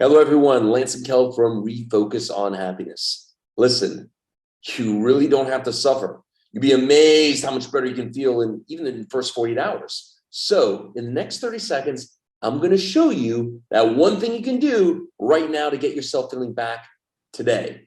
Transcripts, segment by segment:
Hello, everyone. Lance and Kel from Refocus on Happiness. Listen, you really don't have to suffer. You'd be amazed how much better you can feel even in the first 48 hours. So in the next 30 seconds, I'm going to show you that one thing you can do right now to get yourself feeling back today.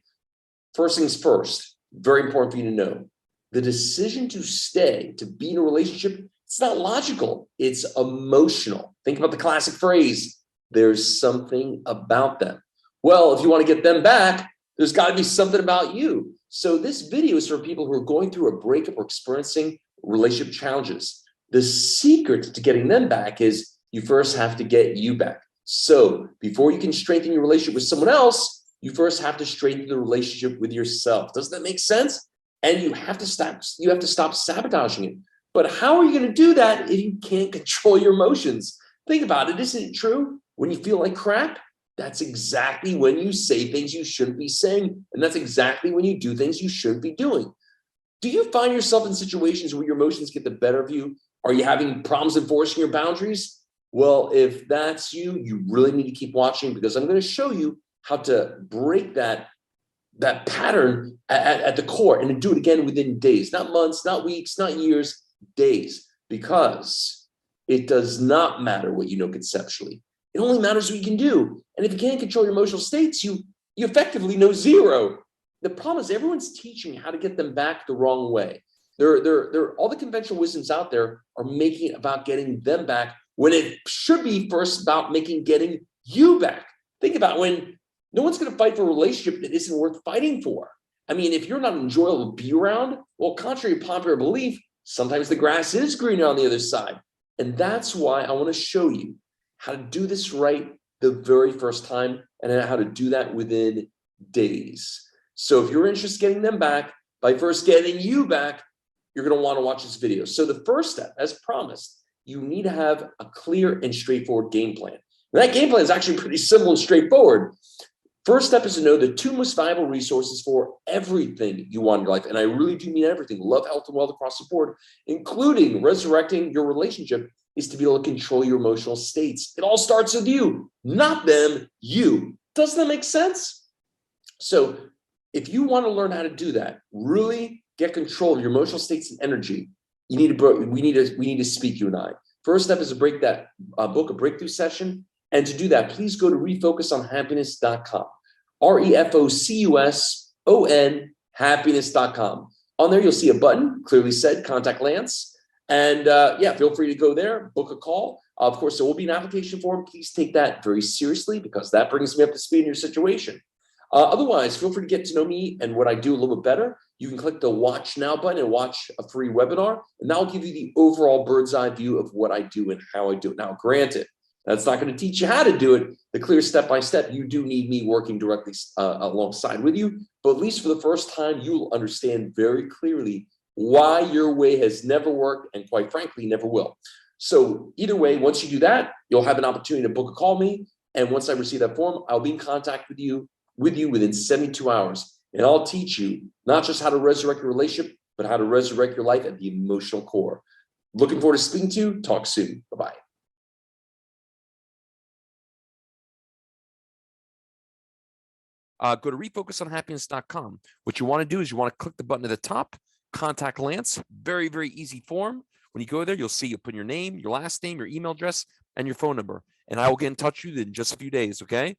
First things first, very important for you to know. The decision to stay, to be in a relationship, it's not logical. It's emotional. Think about the classic phrase, there's something about them. Well, if you want to get them back, there's got to be something about you. So this video is for people who are going through a breakup or experiencing relationship challenges. The secret to getting them back is you first have to get you back. So before you can strengthen your relationship with someone else, you first have to strengthen the relationship with yourself. Doesn't that make sense? And you have to stop sabotaging it. But how are you going to do that if you can't control your emotions? Think about it. Isn't it true? When you feel like crap, that's exactly when you say things you shouldn't be saying. And that's exactly when you do things you shouldn't be doing. Do you find yourself in situations where your emotions get the better of you? Are you having problems enforcing your boundaries? Well, if that's you, you really need to keep watching, because I'm going to show you how to break that pattern at the core and to do it again within days, not months, not weeks, not years, days, because it does not matter what you know conceptually. It only matters what you can do. And if you can't control your emotional states, you effectively know zero. The problem is everyone's teaching how to get them back the wrong way. All the conventional wisdoms out there are making it about getting them back when it should be first about getting you back. Think about when no one's going to fight for a relationship that isn't worth fighting for. I mean, if you're not enjoyable to be around, well, contrary to popular belief, sometimes the grass is greener on the other side. And that's why I want to show you how to do this right the very first time and how to do that within days. So if you're interested in getting them back, by first getting you back, you're going to want to watch this video. So the first step, as promised, you need to have a clear and straightforward game plan. And that game plan is actually pretty simple and straightforward. First step is to know the two most valuable resources for everything you want in your life. And I really do mean everything. Love, health, and wealth across the board, including resurrecting your relationship, is to be able to control your emotional states. It all starts with you, not them, you. Doesn't that make sense? So if you want to learn how to do that, really get control of your emotional states and energy, we need to speak, you and I. First step is to break that book, a breakthrough session. And to do that, please go to refocusonhappiness.com. REFOCUSON happiness.com. On there, you'll see a button, clearly said, contact Lance. And yeah, feel free to go there, book a call. Of course, there will be an application form. Please take that very seriously, because that brings me up to speed in your situation. Otherwise, feel free to get to know me and what I do a little bit better. You can click the Watch Now button and watch a free webinar, and that will give you the overall bird's eye view of what I do and how I do it. Now, granted, that's not going to teach you how to do it, the clear step-by-step. You do need me working directly alongside with you, but at least for the first time, you'll understand very clearly why your way has never worked and, quite frankly, never will. So either way, once you do that, you'll have an opportunity to book a call me, and once I receive that form, I'll be in contact with you within 72 hours, and I'll teach you not just how to resurrect your relationship, but how to resurrect your life at the emotional core. Looking forward to speaking to you. Talk soon. Bye-bye. Go to refocusonhappiness.com. What you want to do is you want to click the button at the top, contact Lance. Very, very easy form. When you go there, you'll see you put your name, your last name, your email address, and your phone number. And I will get in touch with you in just a few days, okay?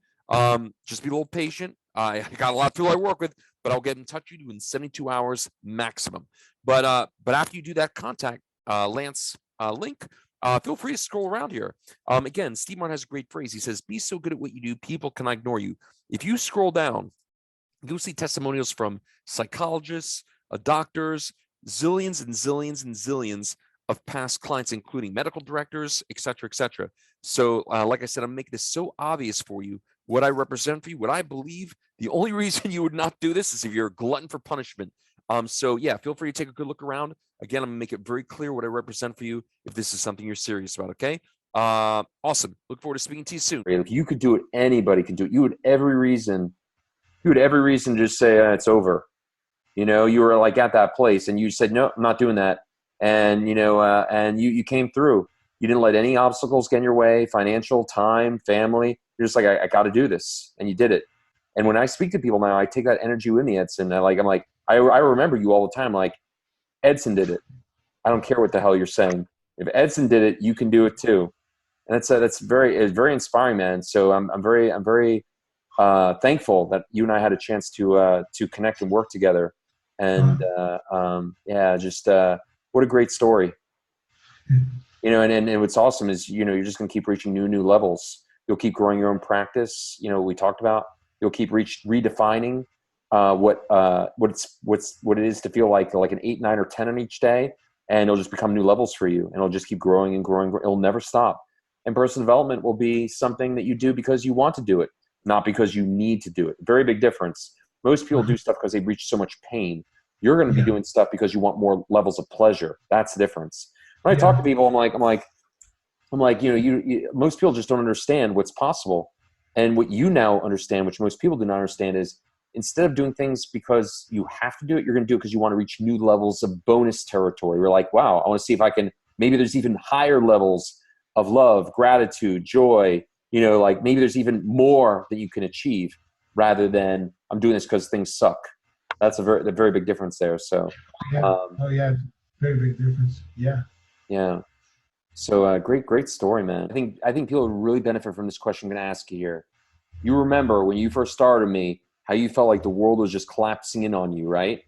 Just be a little patient. I got a lot of people I work with, but I'll get in touch with you in 72 hours maximum. But after you do that contact Lance link, feel free to scroll around here. Again, Steve Martin has a great phrase. He says, be so good at what you do, people cannot ignore you. If you scroll down, you'll see testimonials from psychologists, doctors, zillions and zillions and zillions of past clients, including medical directors, et cetera, et cetera. So like I said, I'm making this so obvious for you, what I represent for you, what I believe. The only reason you would not do this is if you're a glutton for punishment. So yeah, feel free to take a good look around. Again, I'm gonna make it very clear what I represent for you if this is something you're serious about, okay? Awesome. Look forward to speaking to you soon. If you could do it, anybody can do it. You had every reason to just say, it's over. You know, you were like at that place and you said, no, I'm not doing that. And, and you came through. You didn't let any obstacles get in your way, financial, time, family. You're just like, I got to do this. And you did it. And when I speak to people now, I take that energy with me, Edson. I remember you all the time. Like, Edson did it. I don't care what the hell you're saying. If Edson did it, you can do it too. And it's very inspiring, man. So I'm very thankful that you and I had a chance to connect and work together. And what a great story. And what's awesome is, you're just going to keep reaching new levels. You'll keep growing your own practice. We talked about, you'll keep redefining what it is to feel like an 8, 9, or 10 on each day. And it'll just become new levels for you, and it'll just keep growing and growing. It'll never stop. And personal development will be something that you do because you want to do it, not because you need to do it. Very big difference. Most people do stuff because they reach so much pain. You're going to be doing stuff because you want more levels of pleasure. That's the difference. When I talk to people, I'm like, most people just don't understand what's possible. And what you now understand, which most people do not understand, is instead of doing things because you have to do it, you're going to do it because you want to reach new levels of bonus territory. We're like, wow, I want to see if I can, maybe there's even higher levels of love, gratitude, joy, like maybe there's even more that you can achieve rather than I'm doing this because things suck. That's a very big difference there. So, very big difference. Yeah. Yeah. So great story, man. I think people would really benefit from this question I'm going to ask you here. You remember when you first started me, how you felt like the world was just collapsing in on you, right?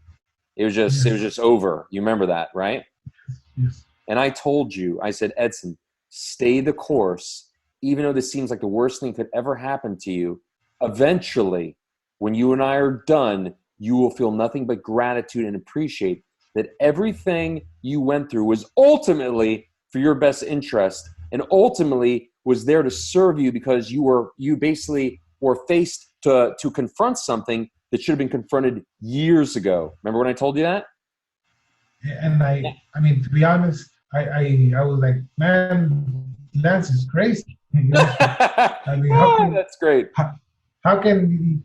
It was just over. You remember that, right? Yes. And I told you, I said, Edson, stay the course. Even though this seems like the worst thing could ever happen to you, eventually, when you and I are done, you will feel nothing but gratitude and appreciate that everything you went through was ultimately for your best interest and ultimately was there to serve you because you basically were faced to confront something that should have been confronted years ago. Remember when I told you that? And I mean, to be honest, I was like, man, Lance is crazy. I mean, that's great. How can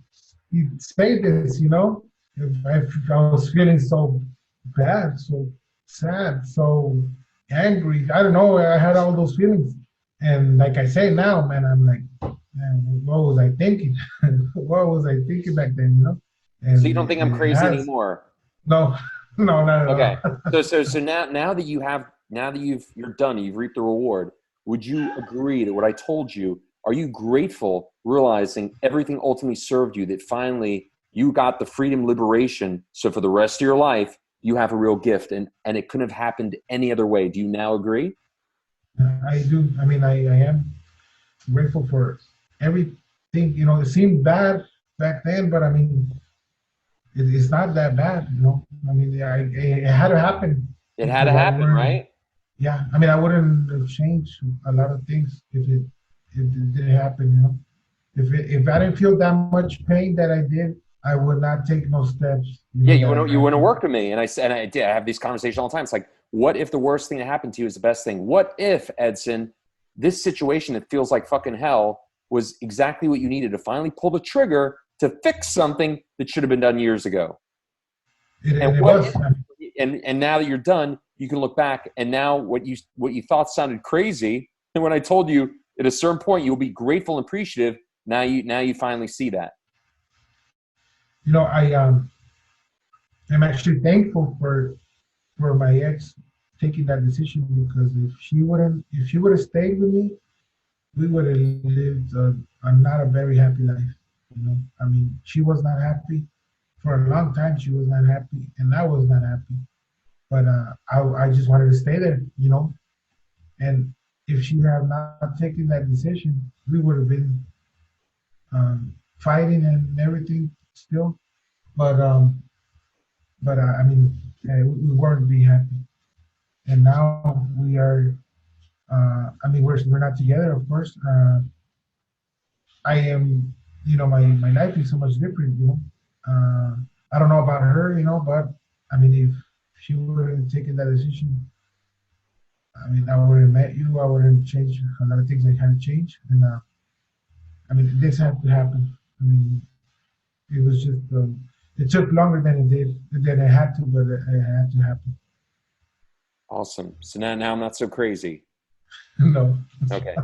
he say this? If I was feeling so bad, so sad, so angry. I don't know. I had all those feelings, and like I say now, man, I'm like, man, what was I thinking? What was I thinking back then? And so you don't think I'm crazy anymore? No, not at all. Okay. So now that you're done, you've reaped the reward. Would you agree that what I told you? Are you grateful, realizing everything ultimately served you? That finally you got the freedom, liberation. So for the rest of your life, you have a real gift, and it couldn't have happened any other way. Do you now agree? I do. I mean, I am grateful for everything. It seemed bad back then, but I mean, it's not that bad. I mean, it had to happen. It had to happen, right? Yeah. I mean, I wouldn't have changed a lot of things if it didn't happen. If I didn't feel that much pain that I did, I would not take no steps. You want to work with me, and I have these conversations all the time. It's like, what if the worst thing that happened to you is the best thing? What if, Edson, this situation that feels like fucking hell was exactly what you needed to finally pull the trigger to fix something that should have been done years ago? And now that you're done, you can look back, and now what you thought sounded crazy, and when I told you at a certain point you'll be grateful and appreciative, now you finally see that. I'm actually thankful for my ex taking that decision, because if she would have stayed with me, we would have lived not a very happy life. I mean, she was not happy for a long time. She was not happy, and I was not happy. But I just wanted to stay there, And if she had not taken that decision, we would have been fighting and everything still. But I mean, we weren't being happy. And now we are. I mean, we're not together, of course. I am. My life is so much different. I don't know about her. But I mean, if she would have taken that decision, I mean, I would have met you. I would have changed a lot of things I had to change. And I mean, this had to happen. I mean, it was just. It took longer than it had to, but it had to happen. Awesome. So now I'm not so crazy. No. Okay.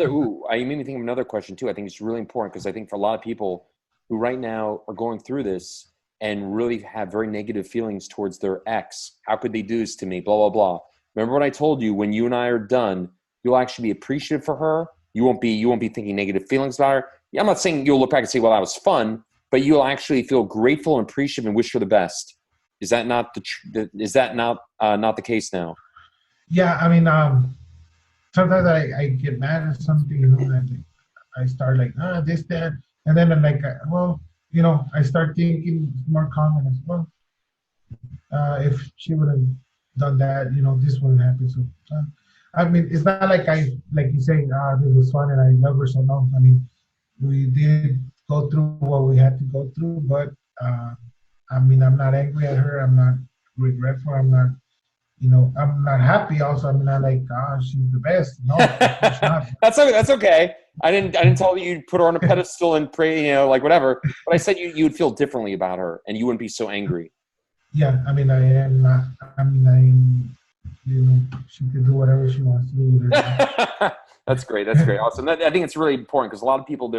Ooh, I made me think of another question too. I think it's really important because I think for a lot of people who right now are going through this and really have very negative feelings towards their ex, how could they do this to me? Blah, blah, blah. Remember what I told you, when you and I are done, you'll actually be appreciative for her. You won't be thinking negative feelings about her. I'm not saying you'll look back and say, well, that was fun, but you'll actually feel grateful and appreciative and wish her the best. Is that not not the case now? Yeah, I mean, sometimes I get mad at something, and I start like, this, that, and then I'm like, well, I start thinking more common as well. If she would have done that, this wouldn't happen. So, I mean, it's not like you say, this was fun and I love her so long. I mean, we did go through what we had to go through, but I mean, I'm not angry at her. I'm not regretful. I'm not happy. Also, I'm not like, she's the best. No, of course not. That's okay. I didn't tell you you'd put her on a pedestal and pray, like whatever. But I said you would feel differently about her and you wouldn't be so angry. Yeah, I mean, I am not. I mean, I am. She can do whatever she wants to do with her. That's great. That's great. Awesome. I think it's really important because a lot of people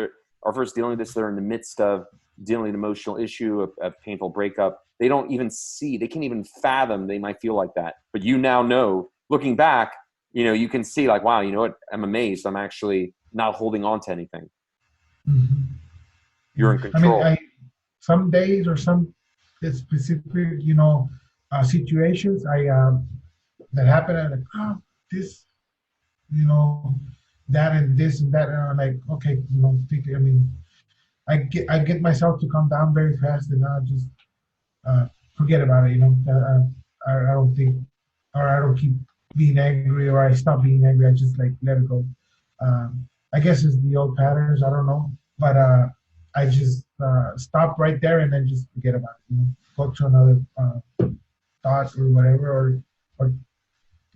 are first dealing with this. They're in the midst of dealing with an emotional issue, a painful breakup. They don't even see. They can't even fathom they might feel like that. But you now know, looking back, you can see like, wow, you know what? I'm amazed. I'm actually not holding on to anything. Mm-hmm. You're in control. I mean, some days or some specific, situations that happen. I'm like, this, that and this and that, and I'm like, okay, I mean, I get myself to calm down very fast, and I just forget about it. I don't think, or I don't keep being angry, or I stop being angry. I just like let it go. I guess it's the old patterns. I don't know, but I just stop right there and then just forget about it. Go to another thought or whatever, or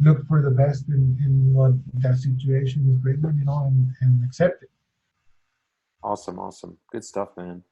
look for the best in what that situation is bringing, and accept it. Awesome. Good stuff, man.